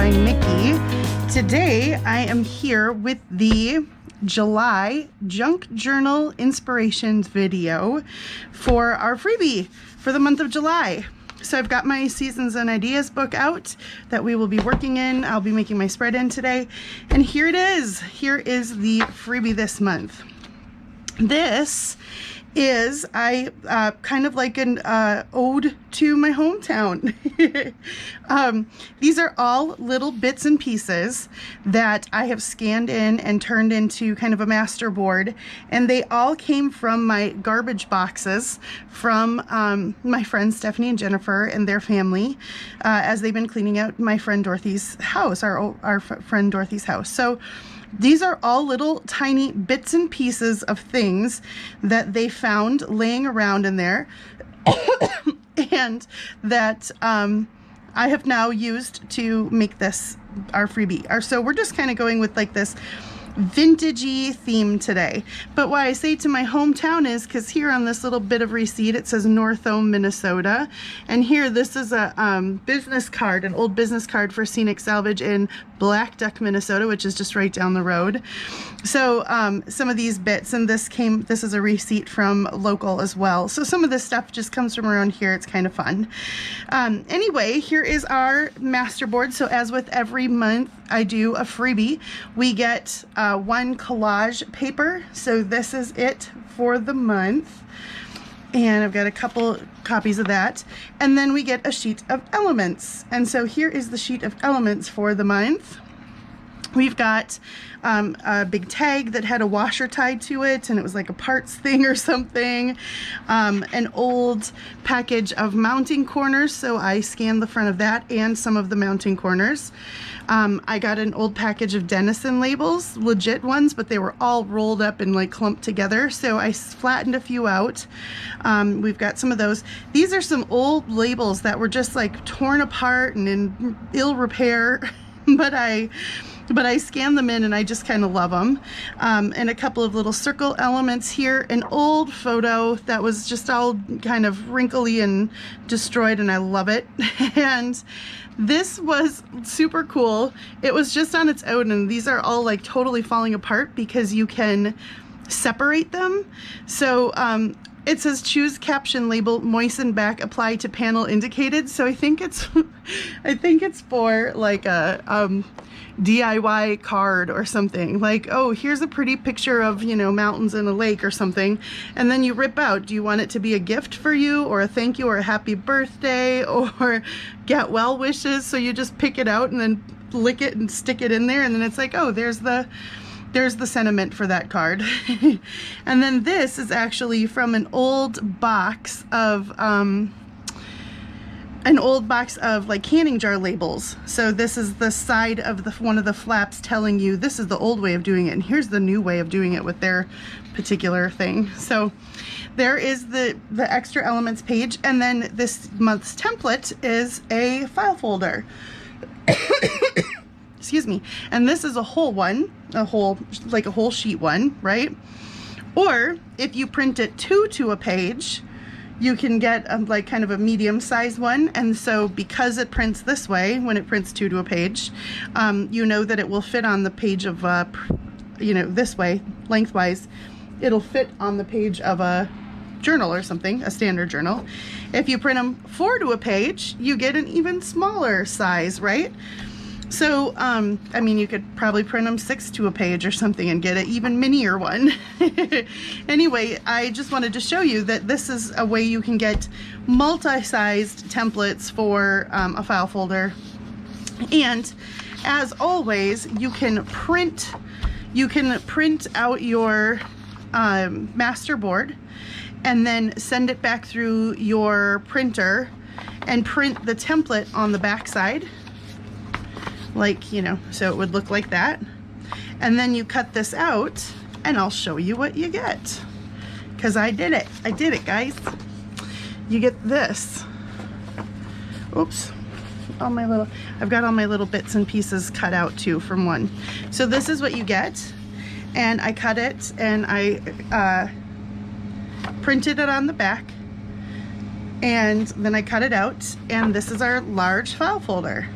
by Mickey. Today I am here with the July Junk Journal Inspirations video for our freebie for the month of July. So I've got my Seasons and Ideas book out that we will be working in. I'll be making my spread in today. And here it is. Here is the freebie this month. This is kind of like an ode to my hometown. These are all little bits and pieces that I have scanned in and turned into kind of a master board, and they all came from my garbage boxes from my friends Stephanie and Jennifer and their family as they've been cleaning out my friend Dorothy's house, our friend Dorothy's house. So these are all little tiny bits and pieces of things that they found laying around in there and that I have now used to make this our freebie. So we're just kind of going with like this vintagey theme today. But why I say to my hometown is because here on this little bit of receipt it says Northome, Minnesota, and here this is a business card, an old business card for Scenic Salvage in Black Duck, Minnesota, which is just right down the road. So some of these bits, and this is a receipt from local as well. So some of this stuff just comes from around here. It's kind of fun. Anyway, here is our master board. So as with every month I do a freebie, we get one collage paper. So this is it for the month. And I've got a couple copies of that. And then we get a sheet of elements. And so here is the sheet of elements for the month. We've got a big tag that had a washer tied to it, and it was like a parts thing or something. An old package of mounting corners, so I scanned the front of that and some of the mounting corners. I got an old package of Denison labels, legit ones, but they were all rolled up and like clumped together, so I flattened a few out. We've got some of those. These are some old labels that were just like torn apart and in ill repair, but I scanned them in and I just kind of love them. And a couple of little circle elements here, an old photo that was just all kind of wrinkly and destroyed, and I love it. And this was super cool. It was just on its own, and these are all like totally falling apart because you can separate them. So it says choose caption label, moisten back, apply to panel indicated. So I think it's for like a DIY card or something, like, oh, here's a pretty picture of, you know, mountains and a lake or something, and then you rip out, do you want it to be a gift for you or a thank you or a happy birthday or get well wishes? So you just pick it out and then lick it and stick it in there, and then it's like, oh, there's the sentiment for that card. And then this is actually from an old box of like canning jar labels. So this is the side of one of the flaps telling you this is the old way of doing it, and here's the new way of doing it with their particular thing. So there is the extra elements page, and then this month's template is a file folder. Excuse me. And this is a whole one, like a whole sheet one, right? Or if you print it two to a page, you can get like kind of a medium sized one. And so because it prints this way, when it prints two to a page, you know that it will fit on the page of, you know, this way, lengthwise, it'll fit on the page of a journal or something, a standard journal. If you print them four to a page, you get an even smaller size, right? So, I mean, you could probably print them 6 to a page or something and get an even minier one. Anyway, I just wanted to show you that this is a way you can get multi-sized templates for a file folder. And as always, you can print out your master board and then send it back through your printer and print the template on the back side. Like, you know, so it would look like that. And then you cut this out and I'll show you what you get. Because I did it, guys. You get this. Oops. I've got all my little bits and pieces cut out too from one. So this is what you get. And I cut it and I printed it on the back. And then I cut it out. And this is our large file folder.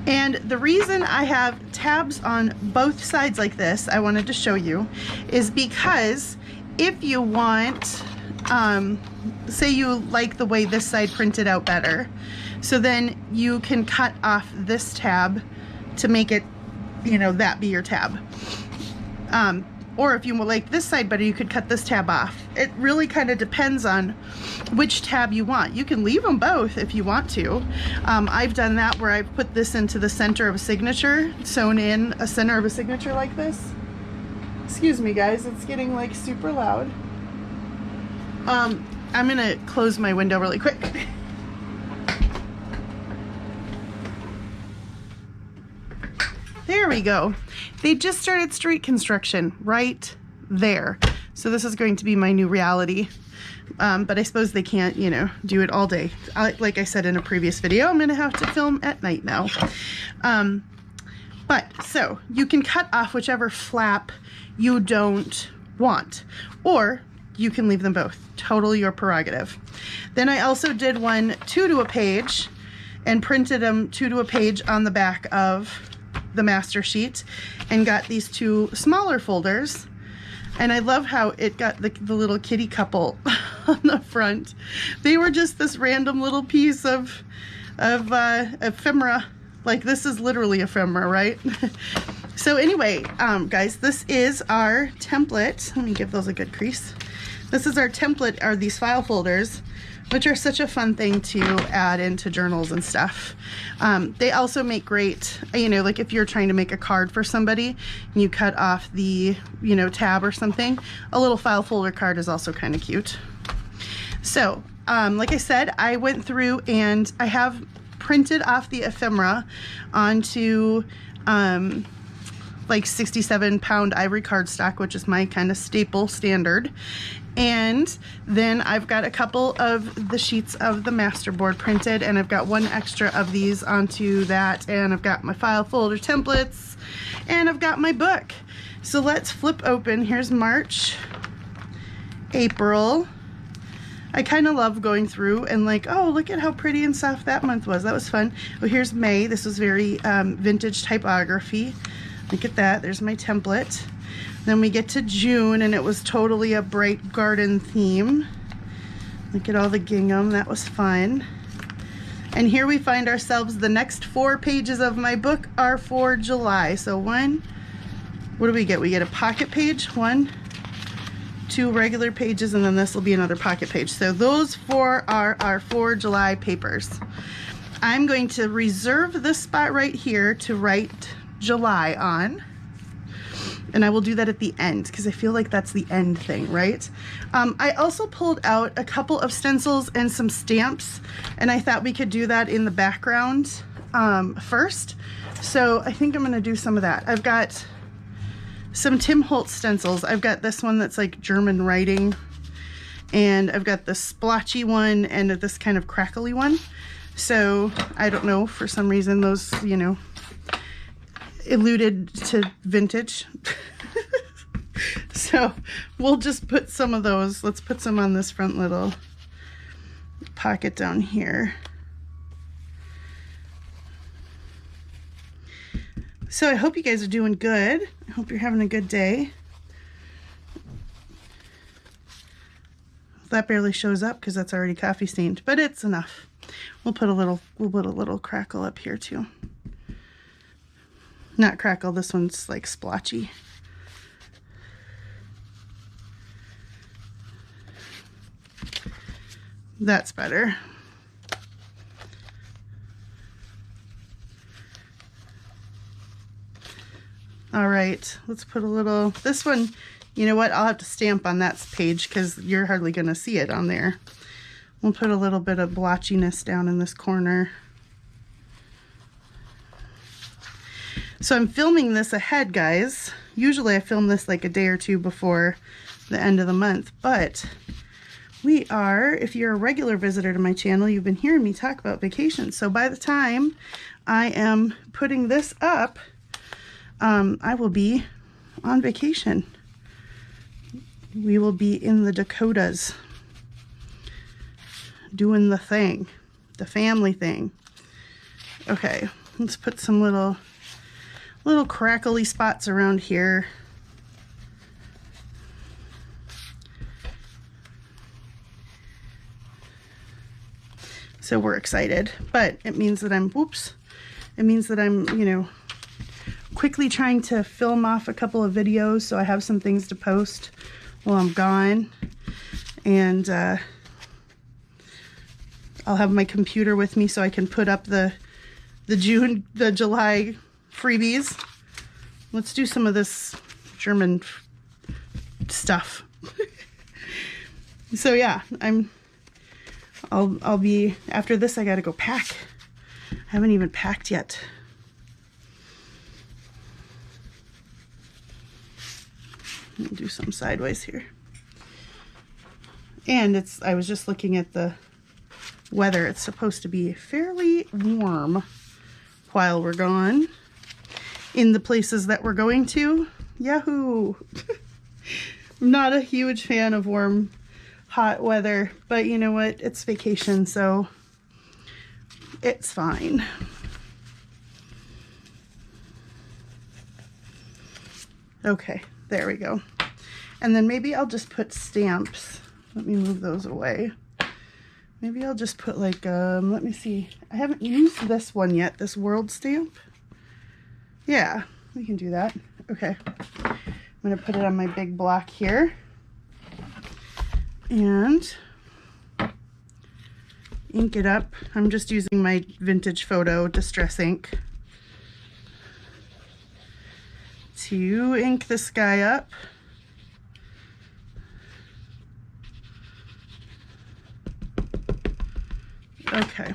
And the reason I have tabs on both sides like this, I wanted to show you, is because if you want, say you like the way this side printed out better, so then you can cut off this tab to make it, you know, that be your tab. Or if you like this side better, you could cut this tab off. It really kind of depends on which tab you want. You can leave them both if you want to. I've done that where I've put this into the center of a signature, sewn in a center of a signature like this. Excuse me guys, it's getting like super loud. I'm gonna close my window really quick. There we go. They just started street construction right there. So this is going to be my new reality. But I suppose they can't, you know, do it all day. Like I said in a previous video, I'm gonna have to film at night now. But so you can cut off whichever flap you don't want, or you can leave them both. Totally your prerogative. Then I also did one 2 to a page and printed them 2 to a page on the back of the master sheet and got these 2 smaller folders. And I love how it got the little kitty couple on the front. They were just this random little piece of ephemera. Like, this is literally ephemera, right? So anyway, guys, this is our template. Let me give those a good crease. This is our template, are these file folders, which are such a fun thing to add into journals and stuff. They also make great, you know, like if you're trying to make a card for somebody and you cut off the, you know, tab or something, a little file folder card is also kind of cute. So, like I said, I went through and I have printed off the ephemera onto like 67-pound ivory cardstock, which is my kind of staple standard. And then I've got a couple of the sheets of the masterboard printed, and I've got 1 extra of these onto that, and I've got my file folder templates, and I've got my book. So let's flip open. Here's March, April. I kind of love going through and like, oh, look at how pretty and soft that month was. That was fun. Oh, here's May. This was very vintage typography. Look at that. There's my template. Then we get to June, and it was totally a bright garden theme. Look at all the gingham. That was fun. And here we find ourselves, the next 4 pages of my book are for July. So what do we get? We get a pocket page, 1, 2 regular pages, and then this will be another pocket page. So those 4 are our 4 July papers. I'm going to reserve this spot right here to write July on. And I will do that at the end because I feel like that's the end thing, right? I also pulled out a couple of stencils and some stamps, and I thought we could do that in the background first. So I think I'm gonna do some of that. I've got some Tim Holtz stencils. I've got this one that's like German writing, and I've got the splotchy one and this kind of crackly one. So I don't know, for some reason those, you know, alluded to vintage. So we'll just put some of those. Let's put some on this front little pocket down here. So I hope you guys are doing good. I hope you're having a good day. That barely shows up because that's already coffee stained, but it's enough. We'll put a little crackle up here too. Not crackle, this one's like splotchy. That's better. All right, let's put a little, this one, you know what, I'll have to stamp on that page because you're hardly gonna see it on there. We'll put a little bit of blotchiness down in this corner. So I'm filming this ahead, guys. Usually I film this like a day or 2 before the end of the month, but we are, if you're a regular visitor to my channel, you've been hearing me talk about vacation. So by the time I am putting this up, I will be on vacation. We will be in the Dakotas doing the thing, the family thing. Okay, Let's put some little crackly spots around here. So we're excited, but it means that I'm, it means that I'm, you know, quickly trying to film off a couple of videos so I have some things to post while I'm gone. And I'll have my computer with me so I can put up the July freebies. Let's do some of this German stuff. So yeah, I'll be, after this I gotta go pack. I haven't even packed yet. I'll do some sideways here. And I was just looking at the weather. It's supposed to be fairly warm while we're gone in the places that we're going to. Yahoo! I'm not a huge fan of warm, hot weather, but you know what? It's vacation, so it's fine. Okay, there we go. And then maybe I'll just put stamps. Let me move those away. Maybe I'll just put like, let me see. I haven't used this one yet, this world stamp. Yeah, we can do that. Okay. I'm gonna put it on my big block here. And ink it up. I'm just using my vintage photo distress ink to ink this guy up. Okay.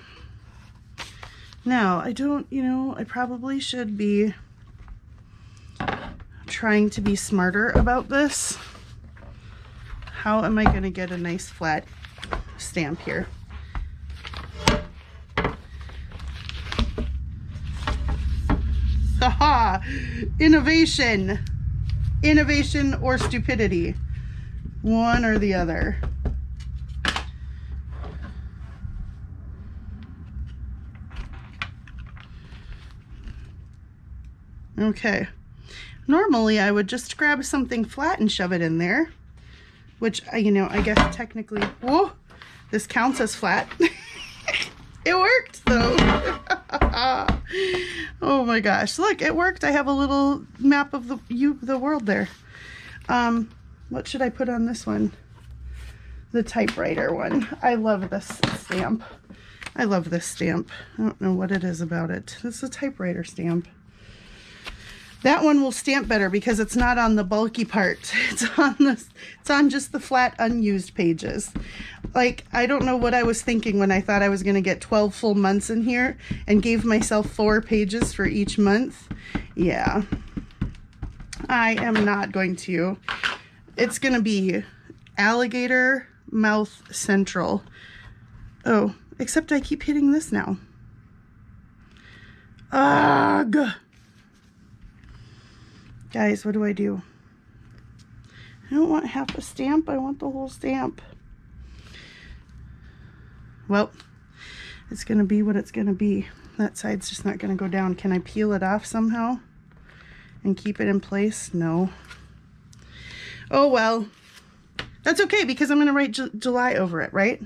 Now, I don't, you know, I probably should be trying to be smarter about this. How am I going to get a nice flat stamp here? Haha! Innovation! Innovation or stupidity. One or the other. Okay. Normally I would just grab something flat and shove it in there, which, you know, I guess technically, whoa, this counts as flat. It worked though. Oh my gosh, look, it worked. I have a little map of the world there. What should I put on this one? The typewriter one. I love this stamp. I love this stamp. I don't know what it is about it. This is a typewriter stamp. That one will stamp better because it's not on the bulky part. It's on just the flat unused pages. Like, I don't know what I was thinking when I thought I was going to get 12 full months in here and gave myself 4 pages for each month. Yeah. I am not going to. It's going to be alligator mouth central. Oh, except I keep hitting this now. Ugh. Guys, what do? I don't want half a stamp. I want the whole stamp. Well, it's going to be what it's going to be. That side's just not going to go down. Can I peel it off somehow and keep it in place? No. Oh, well. That's okay because I'm going to write July over it, right?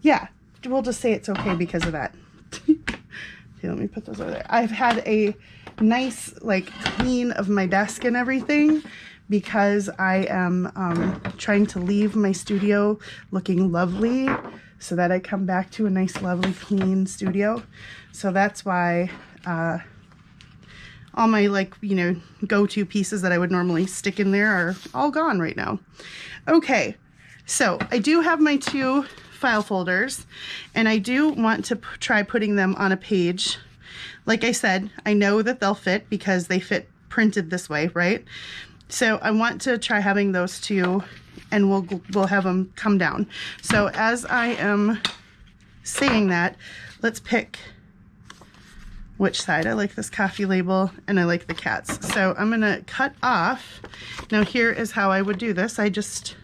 Yeah. We'll just say it's okay because of that. Okay, let me put those over there. I've had a nice like clean of my desk and everything because I am trying to leave my studio looking lovely so that I come back to a nice lovely clean studio. So that's why all my, like, you know, go-to pieces that I would normally stick in there are all gone right now. Okay, so I do have my 2 file folders and I do want to try putting them on a page. Like I said, I know that they'll fit because they fit printed this way, right? So I want to try having those 2 and we'll have them come down. So as I am saying that, let's pick which side. I like this coffee label and I like the cats. So I'm gonna cut off. Now here is how I would do this. I just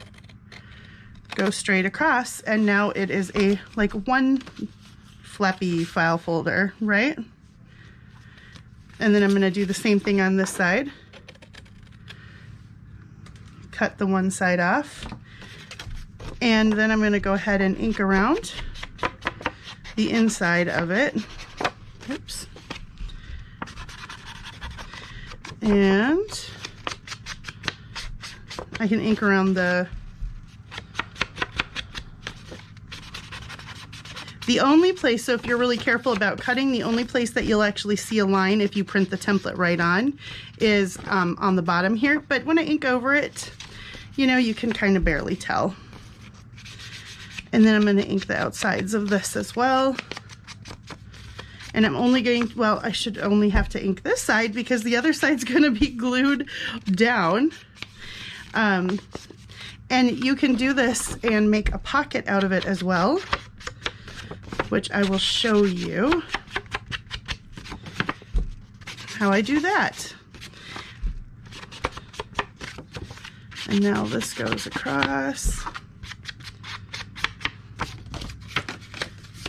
go straight across and now it is a like one flappy file folder, right? And then I'm going to do the same thing on this side. Cut the one side off. And then I'm going to go ahead and ink around the inside of it. Oops. And I can ink around the only place, so if you're really careful about cutting, the only place that you'll actually see a line if you print the template right on is on the bottom here. But when I ink over it, you know, you can kind of barely tell. And then I'm going to ink the outsides of this as well. And I'm only going, well, I should only have to ink this side because the other side's going to be glued down. And you can do this and make a pocket out of it as well, which I will show you how I do that. And now this goes across.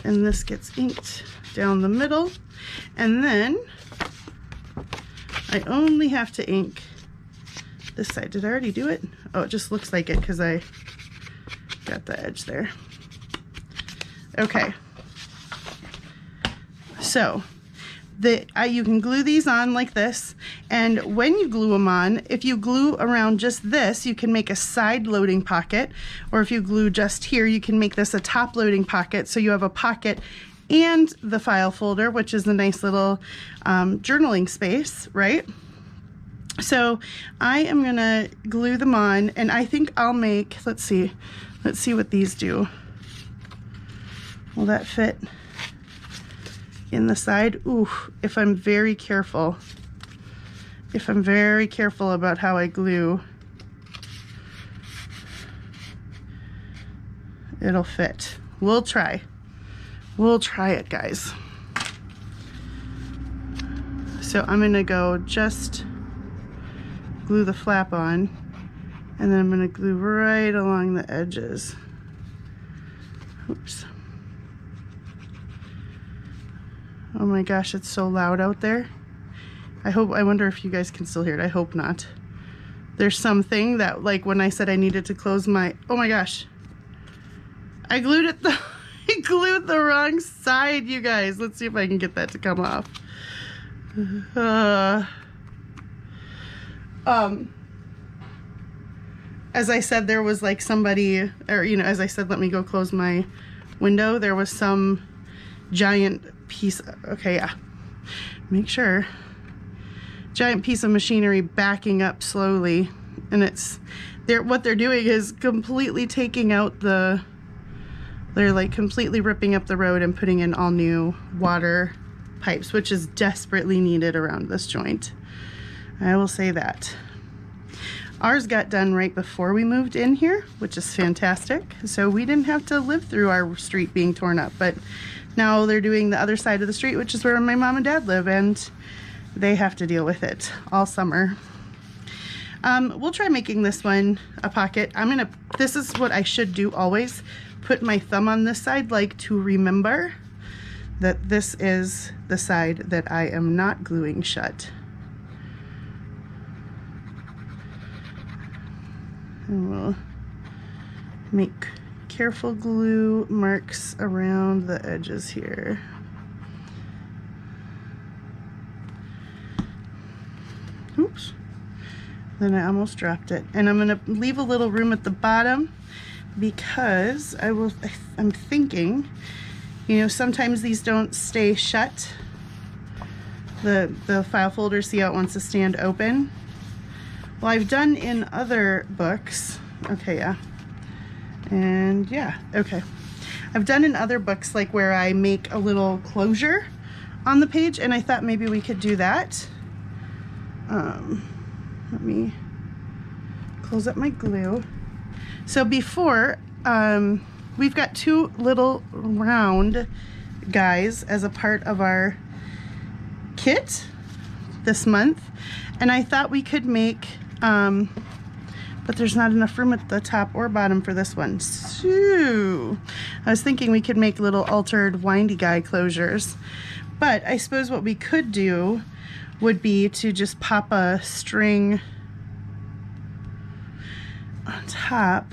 And this gets inked down the middle. And then I only have to ink this side. Did I already do it? Oh, it just looks like it because I got the edge there. Okay. So you can glue these on like this, and when you glue them on, if you glue around just this, you can make a side loading pocket, or if you glue just here, you can make this a top loading pocket, so you have a pocket and the file folder, which is a nice little journaling space, right? So I am gonna glue them on, and I think I'll make, let's see what these do. Will that fit in the side? Ooh, if I'm very careful about how I glue, it'll fit. We'll try it, guys. So I'm gonna go just glue the flap on, and then I'm gonna glue right along the edges. Oops. Oh my gosh, it's so loud out there. I wonder if you guys can still hear it. I hope not. There's something that, like when I said I needed to close my, oh my gosh. I glued it, I glued the wrong side, you guys. Let's see if I can get that to come off. As I said, there was like somebody, or you know, as I said, let me go close my window. There was some giant piece, okay, yeah, make sure, giant piece of machinery backing up slowly, and what they're doing is completely taking out they're like completely ripping up the road and putting in all new water pipes, which is desperately needed around this joint. I will say that. Ours got done right before we moved in here, which is fantastic. So we didn't have to live through our street being torn up, but now they're doing the other side of the street, which is where my mom and dad live, and they have to deal with it all summer. We'll try making this one a pocket. This is what I should do always, put my thumb on this side, like to remember that this is the side that I am not gluing shut. And we'll make careful glue marks around the edges here. Oops. Then I almost dropped it. And I'm gonna leave a little room at the bottom because I'm thinking, you know, sometimes these don't stay shut. The file folder, see how it wants to stand open? Well, I've done in other books, okay, yeah. And yeah, okay. I've done in other books like where I make a little closure on the page, and I thought maybe we could do that. Let me close up my glue. So before, we've got two little round guys as a part of our kit this month, and I thought we could make, but there's not enough room at the top or bottom for this one. So I was thinking we could make little altered windy guy closures, But I suppose what we could do would be to just pop a string on top.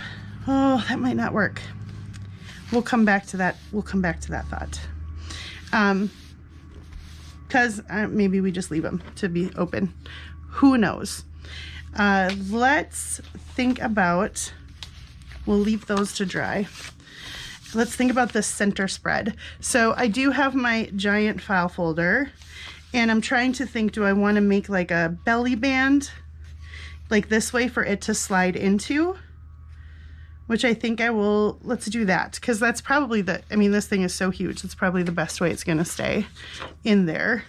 Oh, that might not work. We'll come back to that. We'll come back to that thought. Because maybe we just leave them to be open. Who knows? Let's think about, we'll leave those to dry. Let's think about the center spread. So I do have my giant file folder, and I'm trying to think, do I want to make like a belly band like this way for it to slide into? Which I think I will, let's do that, because that's probably the, I mean, this thing is so huge, it's probably the best way it's gonna stay in there.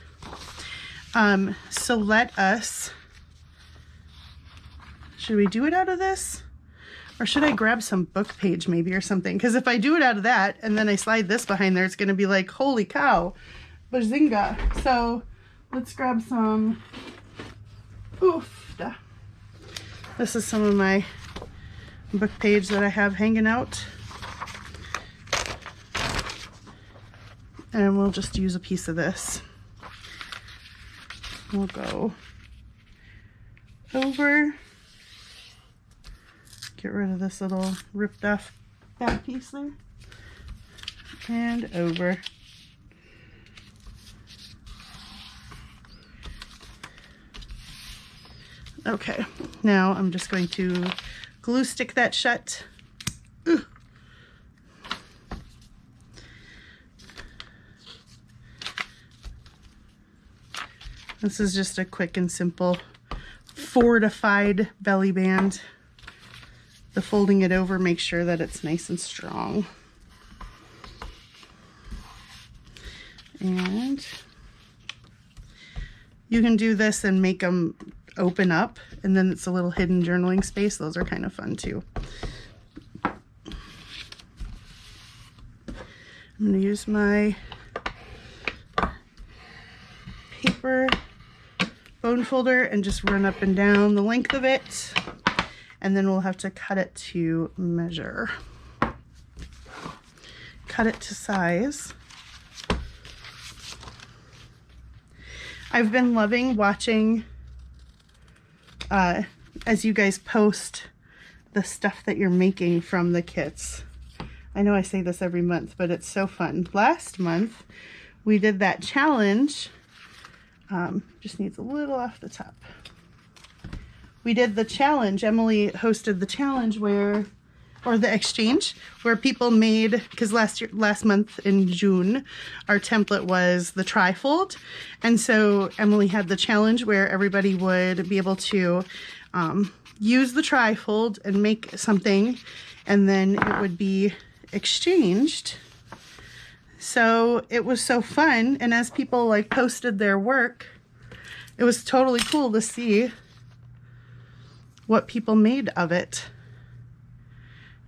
So let us, should we do it out of this? Or should I grab some book page maybe or something? Because if I do it out of that and then I slide this behind there, it's gonna be like, holy cow, bazinga. So let's grab some, oof, da. This is some of my book page that I have hanging out, and we'll just use a piece of this. We'll go over, get rid of this little ripped off back piece there, and over. Okay, now I'm just going to glue stick that shut. Ugh. This is just a quick and simple fortified belly band. The folding it over makes sure that it's nice and strong. And you can do this and make them open up, and then it's a little hidden journaling space. Those are kind of fun too. I'm going to use my paper bone folder and just run up and down the length of it, and then we'll have to cut it to measure. Cut it to size. I've been loving watching as you guys post the stuff that you're making from the kits. I know I say this every month, but it's so fun. Last month we did that challenge. Just needs a little off the top. We did the challenge. Emily hosted the challenge where, or the exchange, where people made, because last month in June, our template was the trifold. And so Emily had the challenge where everybody would be able to use the trifold and make something, and then it would be exchanged. So it was so fun. And as people like posted their work, it was totally cool to see what people made of it.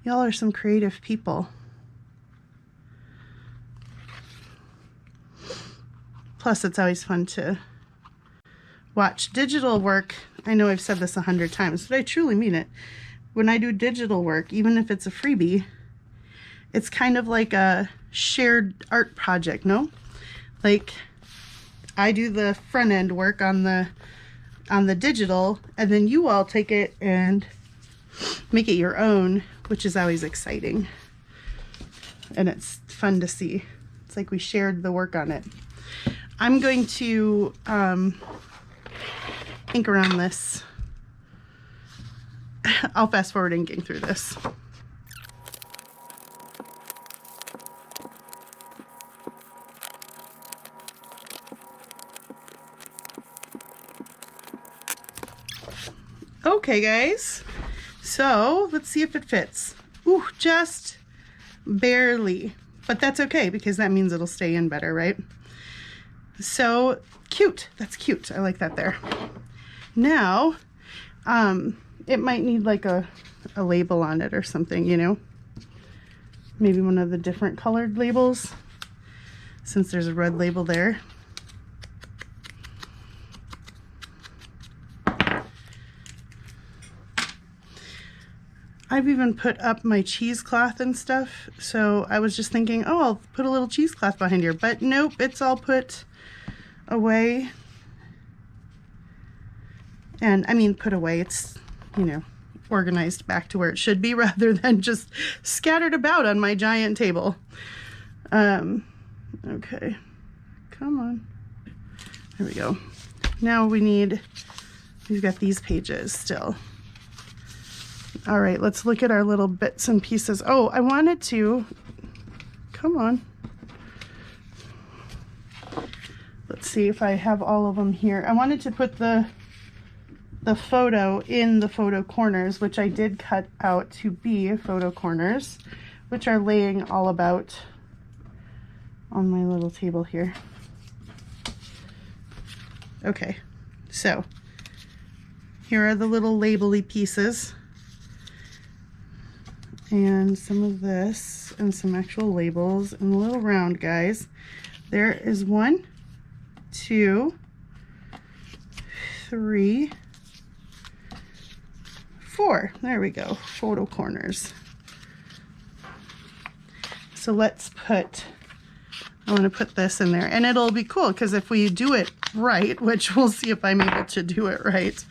Y'all are some creative people. Plus, it's always fun to watch digital work. I know I've said this 100 times, but I truly mean it. When I do digital work, even if it's a freebie, it's kind of like a shared art project, no? Like, I do the front end work on the digital, and then you all take it and make it your own, which is always exciting. And it's fun to see. It's like we shared the work on it. I'm going to ink around this. I'll fast forward inking through this. Okay, guys. So let's see if it fits. Ooh, just barely. But that's okay, because that means it'll stay in better, right? So cute. That's cute. I like that there. Now, it might need like a label on it or something, you know? Maybe one of the different colored labels, since there's a red label there. I've even put up my cheesecloth and stuff, so I was just thinking, oh, I'll put a little cheesecloth behind here, but nope, it's all put away. And I mean, put away, it's, you know, organized back to where it should be rather than just scattered about on my giant table. Okay, come on. There we go. Now we've got these pages still. All right, let's look at our little bits and pieces. Oh, I wanted to, come on. Let's see if I have all of them here. I wanted to put the photo in the photo corners, which I did cut out to be photo corners, which are laying all about on my little table here. Okay, so here are the little label-y pieces, and some of this, and some actual labels, and the little round guys. There is 1, 2, 3, 4. There we go, photo corners. So let's put, I want to put this in there, and it'll be cool because if we do it right, which we'll see if I'm able to do it right.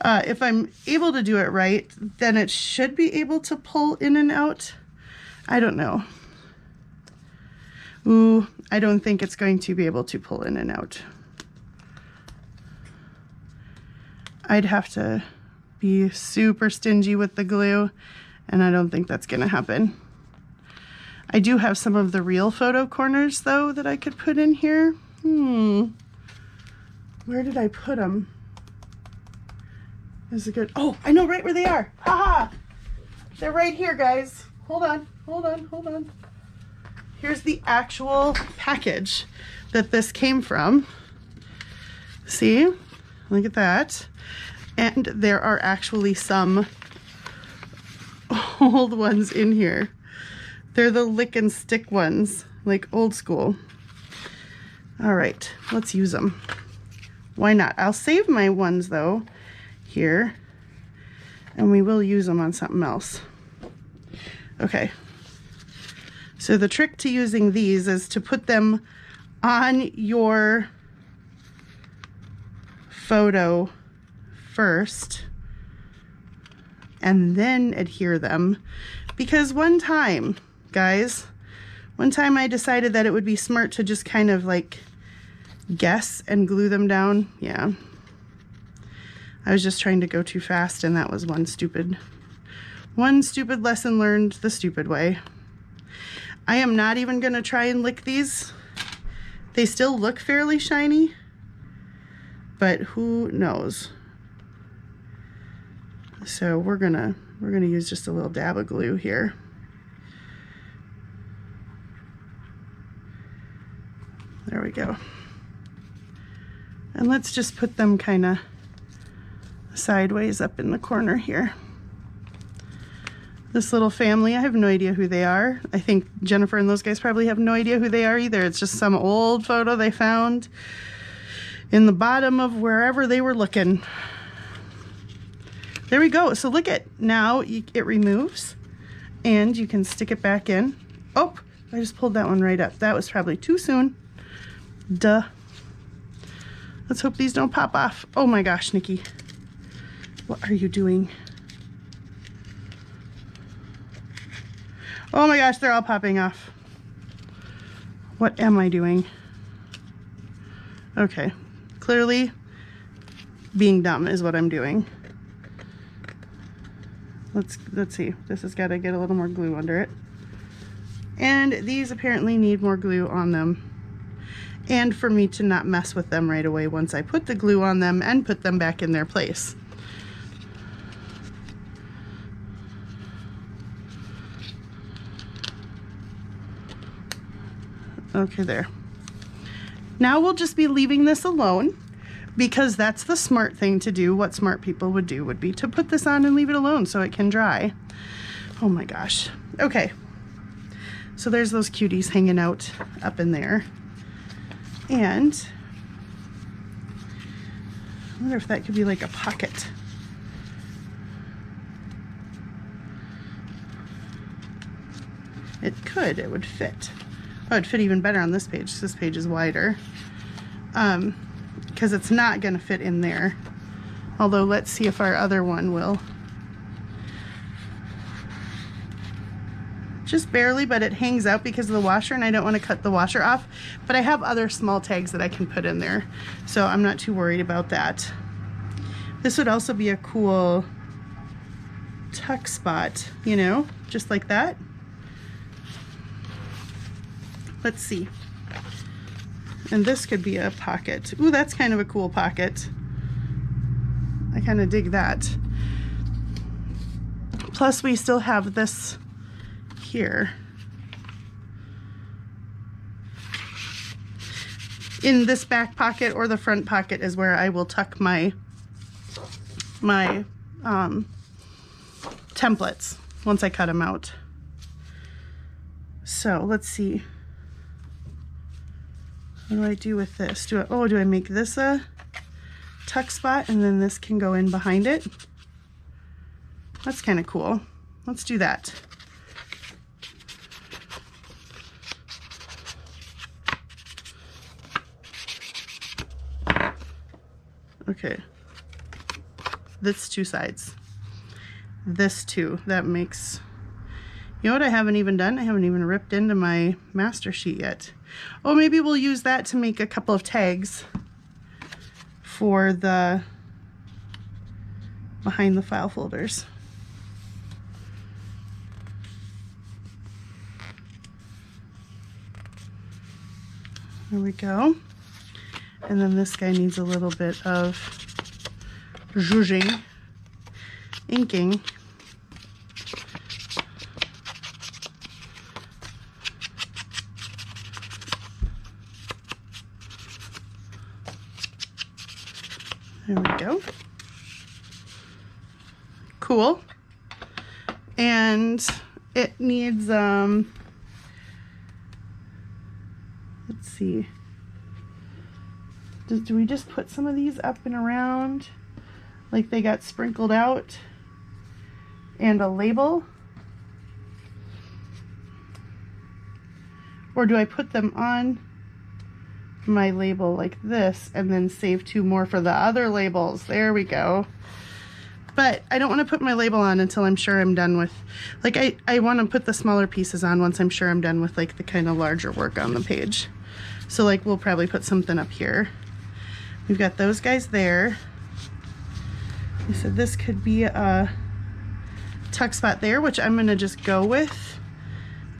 If I'm able to do it right, then it should be able to pull in and out. I don't know. Ooh, I don't think it's going to be able to pull in and out. I'd have to be super stingy with the glue, and I don't think that's gonna happen. I do have some of the real photo corners though that I could put in here. Where did I put them? Is it good? Oh, I know right where they are. Haha! They're right here, guys. Hold on, hold on, hold on. Here's the actual package that this came from. See? Look at that. And there are actually some old ones in here. They're the lick and stick ones, like old school. All right, let's use them. Why not? I'll save my ones though here, and we will use them on something else. Okay, so the trick to using these is to put them on your photo first and then adhere them, because one time, guys, one time I decided that it would be smart to just kind of like guess and glue them down. Yeah, I was just trying to go too fast, and that was one stupid lesson learned the stupid way. I am not even gonna try and lick these. They still look fairly shiny, but who knows? So we're gonna use just a little dab of glue here. There we go. And let's just put them kind of sideways up in the corner here. This little family, I have no idea who they are. I think Jennifer and those guys probably have no idea who they are either. It's just some old photo they found in the bottom of wherever they were looking. There we go. So look at, now it removes and you can stick it back in. Oh, I just pulled that one right up. That was probably too soon. Duh. Let's hope these don't pop off. Oh my gosh, Nikki. What are you doing? Oh my gosh, they're all popping off. What am I doing? Okay, clearly being dumb is what I'm doing. Let's see. This has got to get a little more glue under it. And these apparently need more glue on them. And for me to not mess with them right away once I put the glue on them and put them back in their place. Okay, there. Now we'll just be leaving this alone, because that's the smart thing to do. What smart people would do would be to put this on and leave it alone so it can dry. Oh my gosh. Okay. So there's those cuties hanging out up in there. And I wonder if that could be like a pocket. It could, it would fit. Oh, it'd fit even better on this page. This page is wider. because it's not going to fit in there. Although let's see if our other one will. Just barely, but it hangs out because of the washer, and I don't want to cut the washer off. But I have other small tags that I can put in there, so I'm not too worried about that. This would also be a cool tuck spot, you know, just like that. Let's see. And this could be a pocket. Ooh, that's kind of a cool pocket. I kind of dig that. Plus we still have this here. In this back pocket or the front pocket is where I will tuck my templates once I cut them out. So let's see. What do I do with this? Do I make this a tuck spot and then this can go in behind it? That's kind of cool. Let's do that. Okay. This two sides. This too. That makes... You know what I haven't even done? I haven't even ripped into my master sheet yet. Oh, maybe we'll use that to make a couple of tags for the behind the file folders. There we go. And then this guy needs a little bit of zhuzhing, inking. There we go. Cool. And it needs, let's see. Do we just put some of these up and around like they got sprinkled out? And a label? Or do I put them on my label like this and then save two more for the other labels? There we go. But I don't want to put my label on until I'm sure I'm done with, like, I want to put the smaller pieces on once I'm sure I'm done with like the kind of larger work on the page. So like we'll probably put something up here. We've got those guys there. I said this could be a tuck spot there, which I'm gonna just go with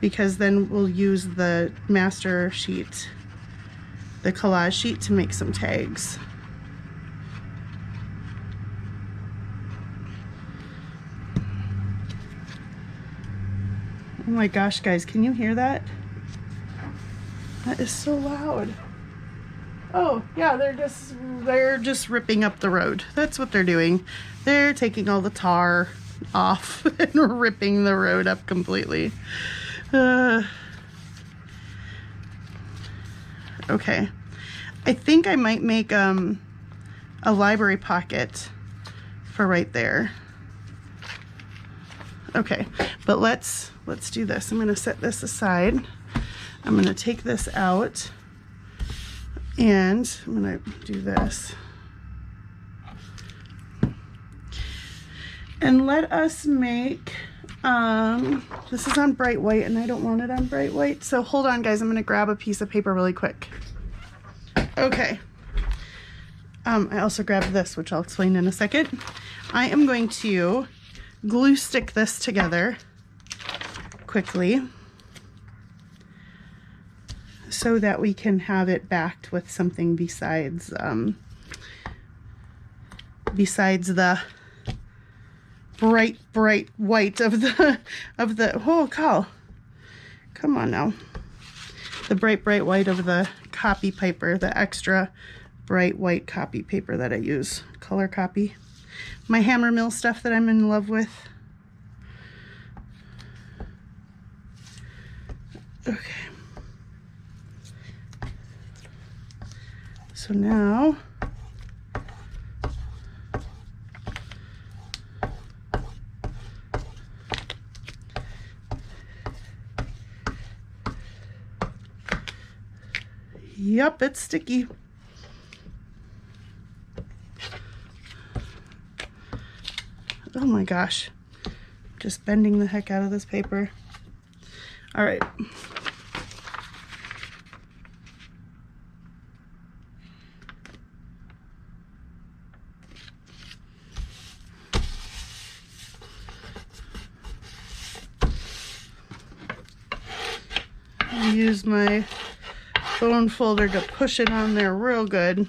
because then we'll use the master sheet, the collage sheet, to make some tags. Oh my gosh, guys, can you hear that? That is so loud. Oh, yeah, they're just ripping up the road. That's what they're doing. They're taking all the tar off and ripping the road up completely. Okay. I think I might make a library pocket for right there. Okay, but let's do this. I'm gonna set this aside. I'm gonna take this out and I'm gonna do this. And let us make, this is on bright white and I don't want it on bright white. So hold on guys, I'm gonna grab a piece of paper really quick. Okay. I also grabbed this, which I'll explain in a second. I am going to glue stick this together quickly so that we can have it backed with something besides the bright white of the oh cow, come on now, the bright white of the copy paper, the extra bright white copy paper that I use, color copy, my hammer mill stuff that I'm in love with. Okay, so now yep, it's sticky. Oh my gosh. Just bending the heck out of this paper. All right. Use my bone folder to push it on there real good.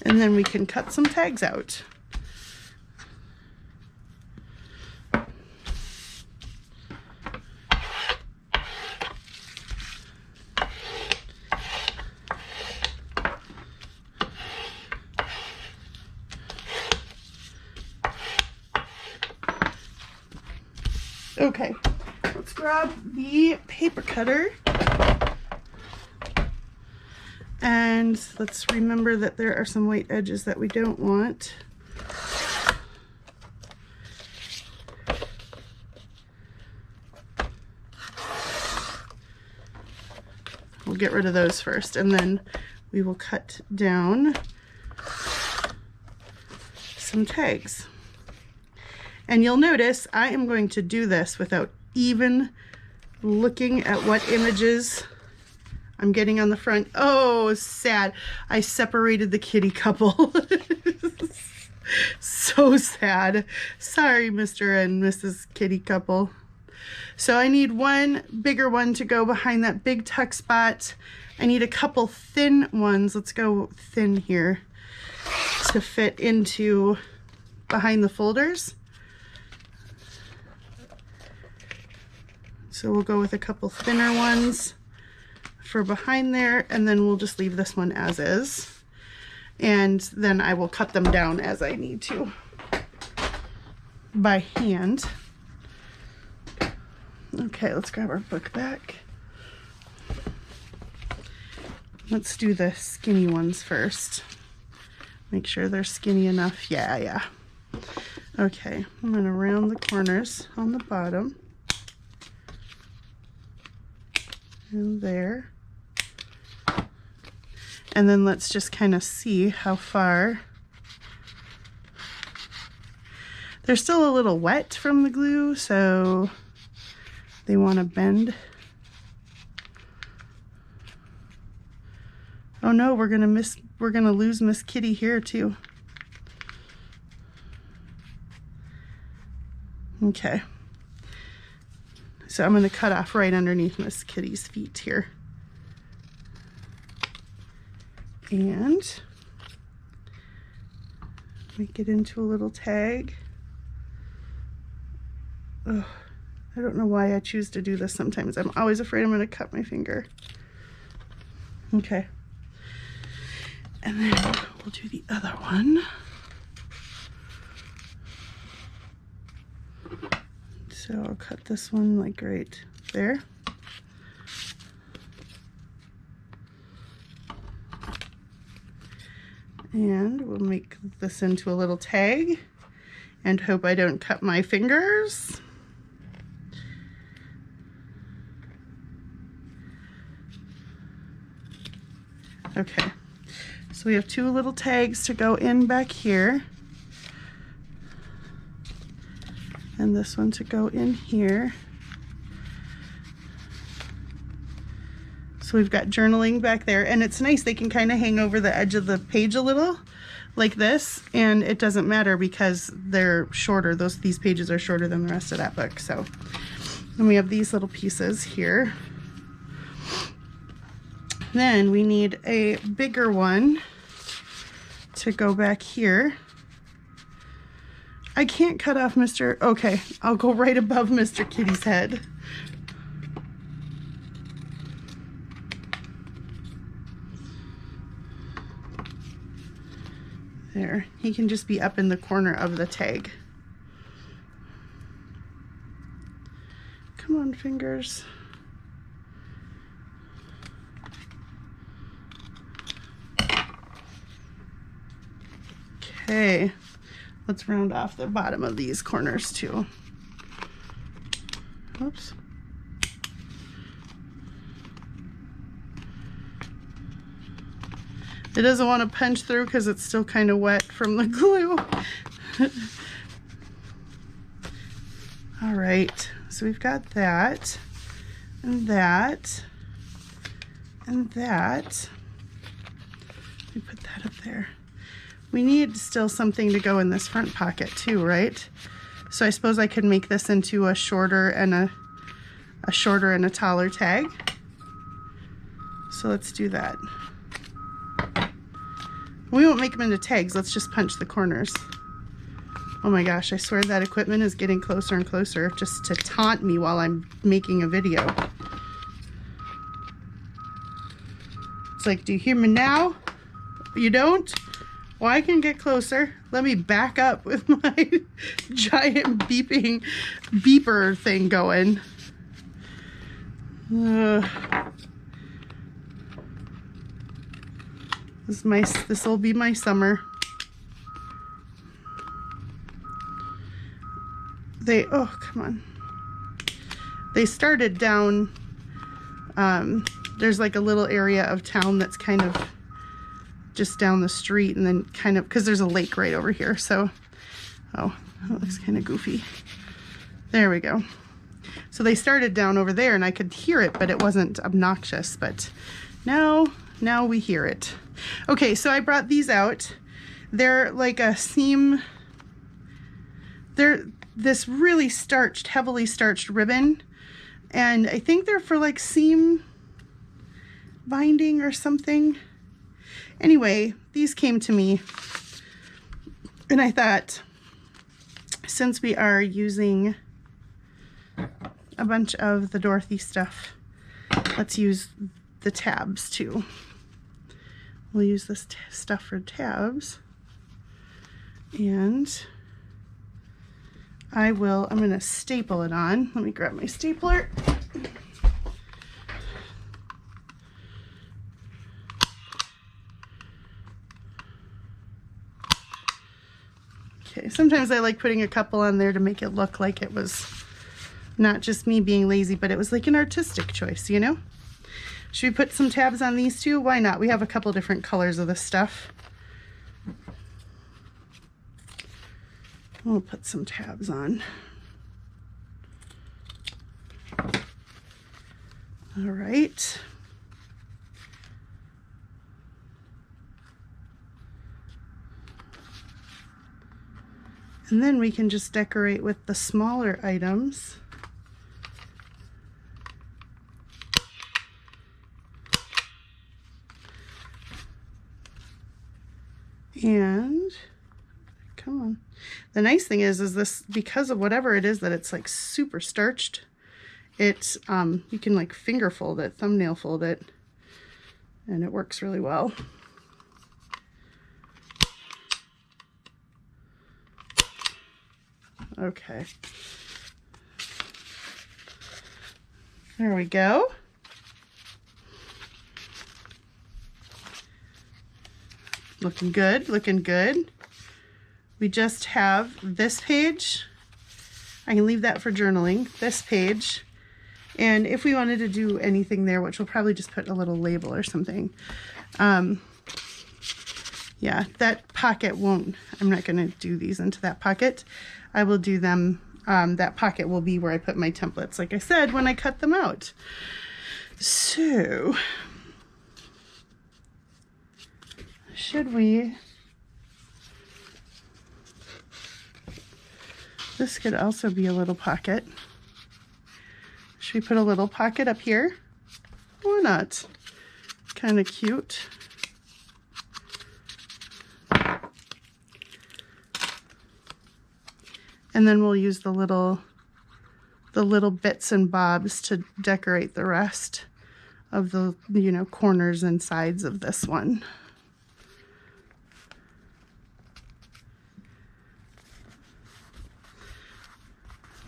And then we can cut some tags out. Okay, let's grab the paper cutter and let's remember that there are some white edges that we don't want. We'll get rid of those first and then we will cut down some tags. And you'll notice I am going to do this without even looking at what images I'm getting on the front. Oh, sad. I separated the kitty couple. So sad. Sorry, Mr. and Mrs. Kitty couple. So I need one bigger one to go behind that big tuck spot. I need a couple thin ones. Let's go thin here to fit into behind the folders. So we'll go with a couple thinner ones for behind there, and then we'll just leave this one as is. And then I will cut them down as I need to by hand. Okay, let's grab our book back. Let's do the skinny ones first. Make sure they're skinny enough. Yeah. Okay, I'm gonna round the corners on the bottom. And there. And then let's just kind of see how far. They're still a little wet from the glue, so they want to bend. Oh no, we're gonna lose Miss Kitty here too. Okay. So I'm going to cut off right underneath Miss Kitty's feet here. And make it into a little tag. Oh, I don't know why I choose to do this sometimes. I'm always afraid I'm going to cut my finger. Okay. And then we'll do the other one. So I'll cut this one like right there. And we'll make this into a little tag and hope I don't cut my fingers. Okay, so we have two little tags to go in back here. And this one to go in here. So we've got journaling back there, and it's nice, they can kind of hang over the edge of the page a little like this, and it doesn't matter because they're shorter. These pages are shorter than the rest of that book. So then we have these little pieces here. Then we need a bigger one to go back here. I can't cut off Mr. Okay, I'll go right above Mr. Kitty's head. There, he can just be up in the corner of the tag. Come on, fingers. Okay. Let's round off the bottom of these corners too. Oops. It doesn't want to punch through because it's still kind of wet from the glue. All right, so we've got that, and that, and that. Let me put that up there. We need still something to go in this front pocket too, right? So I suppose I could make this into a shorter and a taller tag. So let's do that. We won't make them into tags, let's just punch the corners. Oh my gosh, I swear that equipment is getting closer and closer just to taunt me while I'm making a video. It's like, do you hear me now? You don't? Well, I can get closer. Let me back up with my giant beeper thing going. This will be my summer. Oh, come on. They started down, there's like a little area of town that's kind of just down the street, and then kind of, because there's a lake right over here, so, oh, that looks kind of goofy. There we go. So they started down over there, and I could hear it, but it wasn't obnoxious, but now we hear it. Okay, so I brought these out. They're like a seam, they're this really starched, heavily starched ribbon, and I think they're for like seam binding or something. Anyway, these came to me, and I thought, since we are using a bunch of the Dorothy stuff, let's use the tabs too. We'll use this stuff for tabs, and I'm gonna staple it on. Let me grab my stapler. Okay, sometimes I like putting a couple on there to make it look like it was not just me being lazy, but it was like an artistic choice, you know? Should we put some tabs on these too? Why not? We have a couple different colors of this stuff. We'll put some tabs on. All right. And then we can just decorate with the smaller items. And come on. The nice thing is this, because of whatever it is that it's like super starched, it's you can like finger fold it, thumbnail fold it, and it works really well. Okay. There we go. Looking good, looking good. We just have this page. I can leave that for journaling, this page. And if we wanted to do anything there, which we'll probably just put a little label or something. Yeah, that pocket won't, I'm not gonna do these into that pocket. I will do them, that pocket will be where I put my templates, like I said, when I cut them out. So, should we, this could also be a little pocket. Should we put a little pocket up here? Why not? Kind of cute. And then we'll use the little bits and bobs to decorate the rest of the, you know, corners and sides of this one.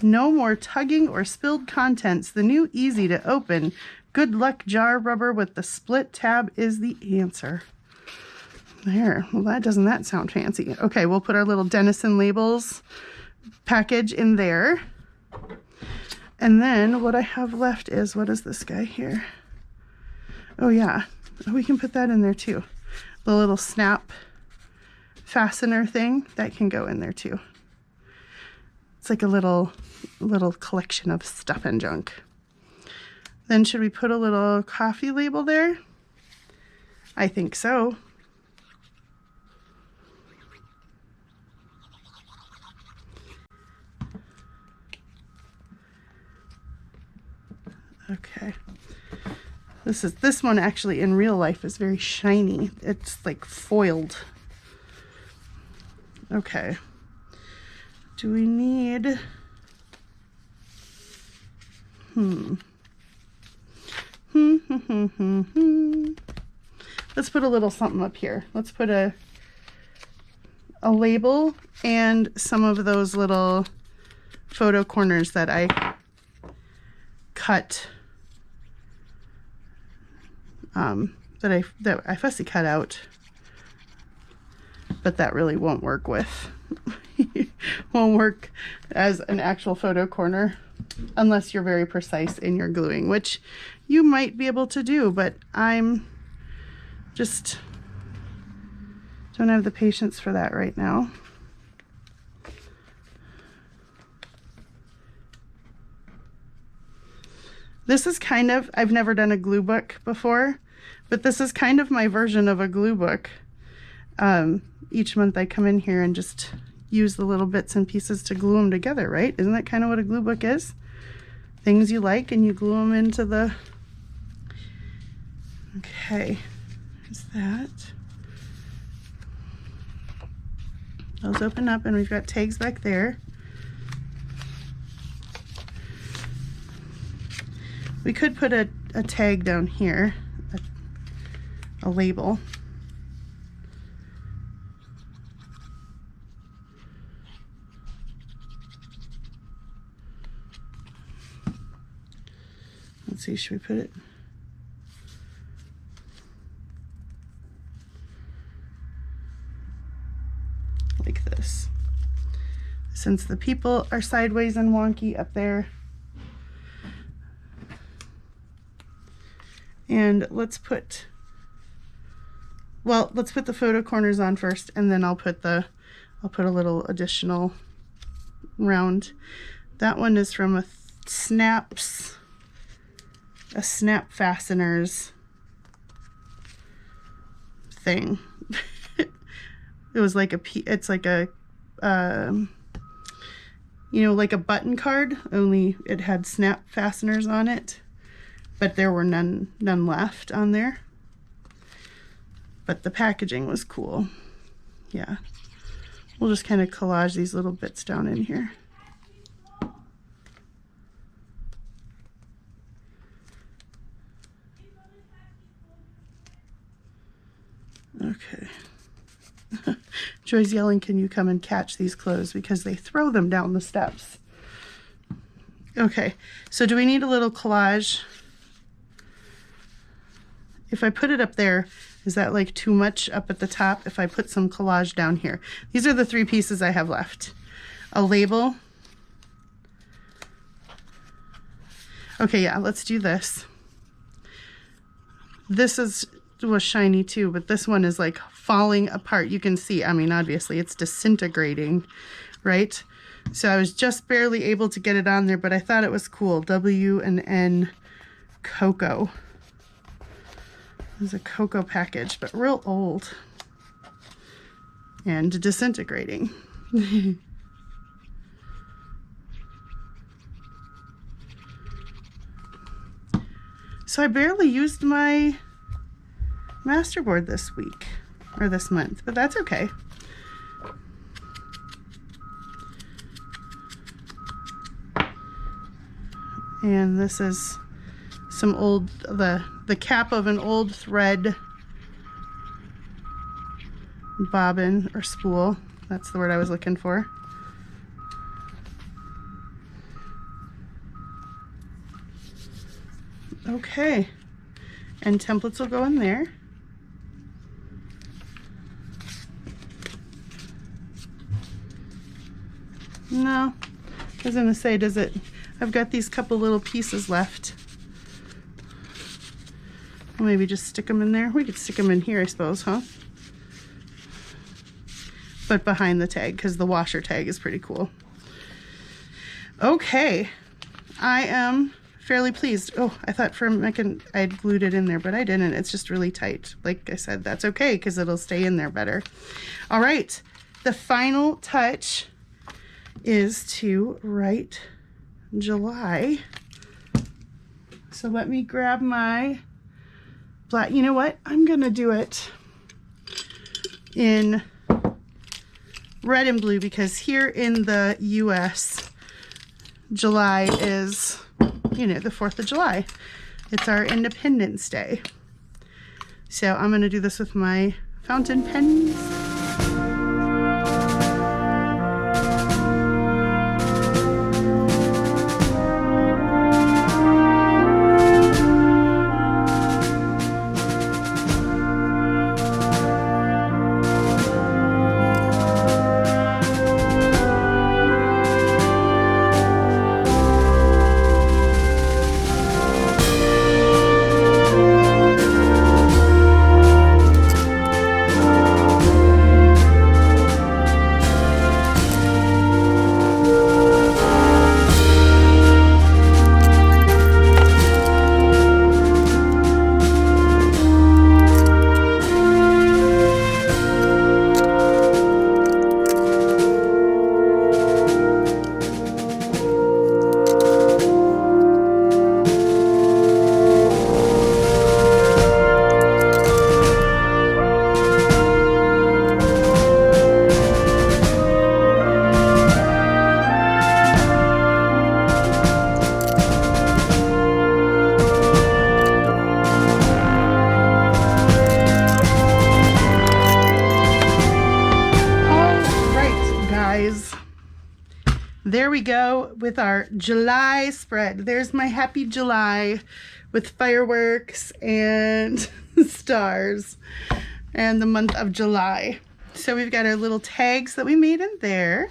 No more tugging or spilled contents. The new easy to open Good Luck jar rubber with the split tab is the answer. There, well, doesn't that sound fancy? Okay, we'll put our little Denizen labels package in there. And then what I have left is, what is this guy here? Oh yeah, we can put that in there too. the little snap fastener thing, that can go in there too. It's like a little collection of stuff and junk. Then should we put a little coffee label there? I think so. Okay. This one actually in real life is very shiny. It's like foiled. Okay. Do we need... Let's put a little something up here. Let's put a label and some of those little photo corners that I cut, that I fussy cut out, but that really won't work with. Won't work as an actual photo corner unless you're very precise in your gluing, which you might be able to do, but I'm just don't have the patience for that right now. This is kind of, I've never done a glue book before, but this is kind of my version of a glue book. Each month I come in here and just use the little bits and pieces to glue them together, right? Isn't that kind of what a glue book is? Things you like and you glue them into the... Okay, there's that. Those open up and we've got tags back there. We could put a tag down here, a label. Let's see, should we put it? Like this. Since the people are sideways and wonky up there. And let's put the photo corners on first, and then I'll put a little additional round. That one is from a snap fasteners thing. It was like it's like a you know, like a button card, only it had snap fasteners on it, but there were none left on there. But the packaging was cool. Yeah. We'll just kind of collage these little bits down in here. Okay. Joy's yelling, can you come and catch these clothes? Because they throw them down the steps. Okay, so do we need a little collage? If I put it up there, is that like too much up at the top? If I put some collage down here. These are the three pieces I have left. A label. Okay, yeah, let's do this. This was shiny too, but this one is like falling apart. You can see, I mean, obviously it's disintegrating, right? So I was just barely able to get it on there, but I thought it was cool. W&N Cocoa. It's a cocoa package, but real old and disintegrating. So I barely used my masterboard this week or this month, but that's okay. And this is some old, the cap of an old thread bobbin or spool. That's the word I was looking for. Okay, and templates will go in there. No, I was gonna say, does it, I've got these couple little pieces left. I'll maybe just stick them in there. We could stick them in here, I suppose, huh? but behind the tag, because the washer tag is pretty cool. Okay, I am fairly pleased. Oh, I thought for a second I'd glued it in there, but I didn't. It's just really tight. Like I said, that's okay because it'll stay in there better. All right, the final touch is to write July. So let me grab my black. You know what? I'm gonna do it in red and blue because here in the US, July is, you know, the 4th of July. It's our Independence Day. So I'm gonna do this with my fountain pens. There we go with our July spread. There's my happy July with fireworks and stars and the month of July. So we've got our little tags that we made in there,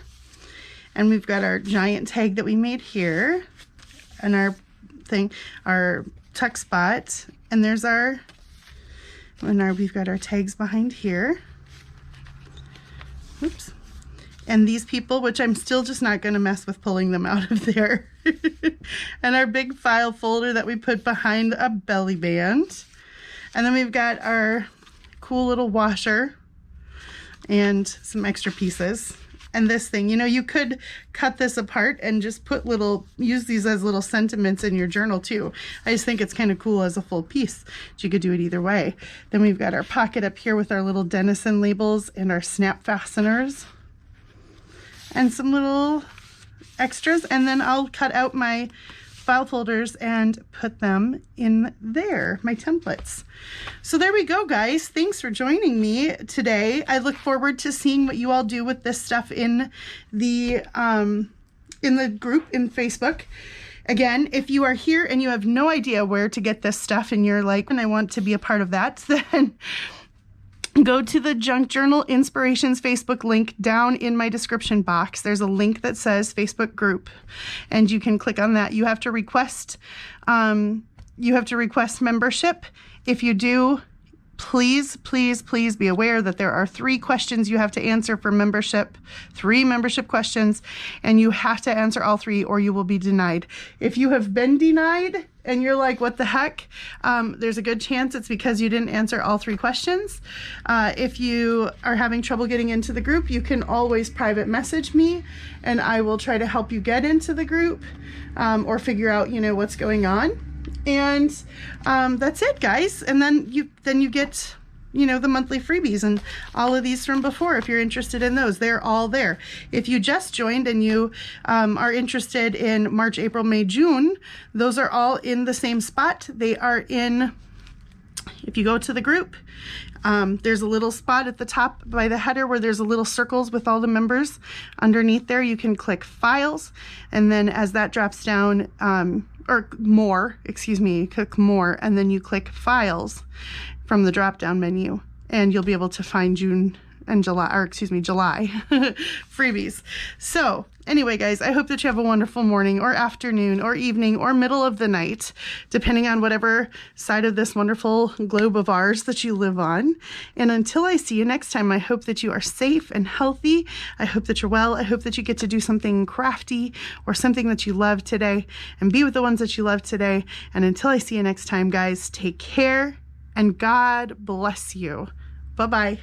and we've got our giant tag that we made here, and our tuck spot, and there's we've got our tags behind here. Oops. And these people, which I'm still just not going to mess with pulling them out of there. And our big file folder that we put behind a belly band. And then we've got our cool little washer and some extra pieces. And this thing, you know, you could cut this apart and just use these as little sentiments in your journal too. I just think it's kind of cool as a full piece. But you could do it either way. Then we've got our pocket up here with our little Denison labels and our snap fasteners. And some little extras, and then I'll cut out my file folders and put them in there, my templates. So there we go, guys. Thanks for joining me today. I look forward to seeing what you all do with this stuff in the group in Facebook. Again, if you are here and you have no idea where to get this stuff and you're like, and I want to be a part of that, then go to the Junk Journal Inspirations Facebook link down in my description box. There's a link that says Facebook group, and you can click on that. You have to request membership. If you do, please be aware that there are 3 questions you have to answer for membership, 3 membership questions, and you have to answer all 3 or you will be denied. If you have been denied and you're like, what the heck? There's a good chance it's because you didn't answer all 3 questions. If you are having trouble getting into the group, you can always private message me and I will try to help you get into the group or figure out, you know, what's going on. And that's it, guys. And then you get, you know, the monthly freebies and all of these from before. If you're interested in those, they're all there. If you just joined and you are interested in March, April, May, June, those are all in the same spot. They are in, if you go to the group, there's a little spot at the top by the header where there's a little circles with all the members. Underneath there, you can click files. And then as that drops down, or more, excuse me, click more, and then you click files from the drop down menu, and you'll be able to find June and July, or excuse me, July freebies. So anyway, guys, I hope that you have a wonderful morning or afternoon or evening or middle of the night, depending on whatever side of this wonderful globe of ours that you live on. And until I see you next time, I hope that you are safe and healthy. I hope that you're well. I hope that you get to do something crafty or something that you love today and be with the ones that you love today. And until I see you next time, guys, take care and God bless you. Bye-bye.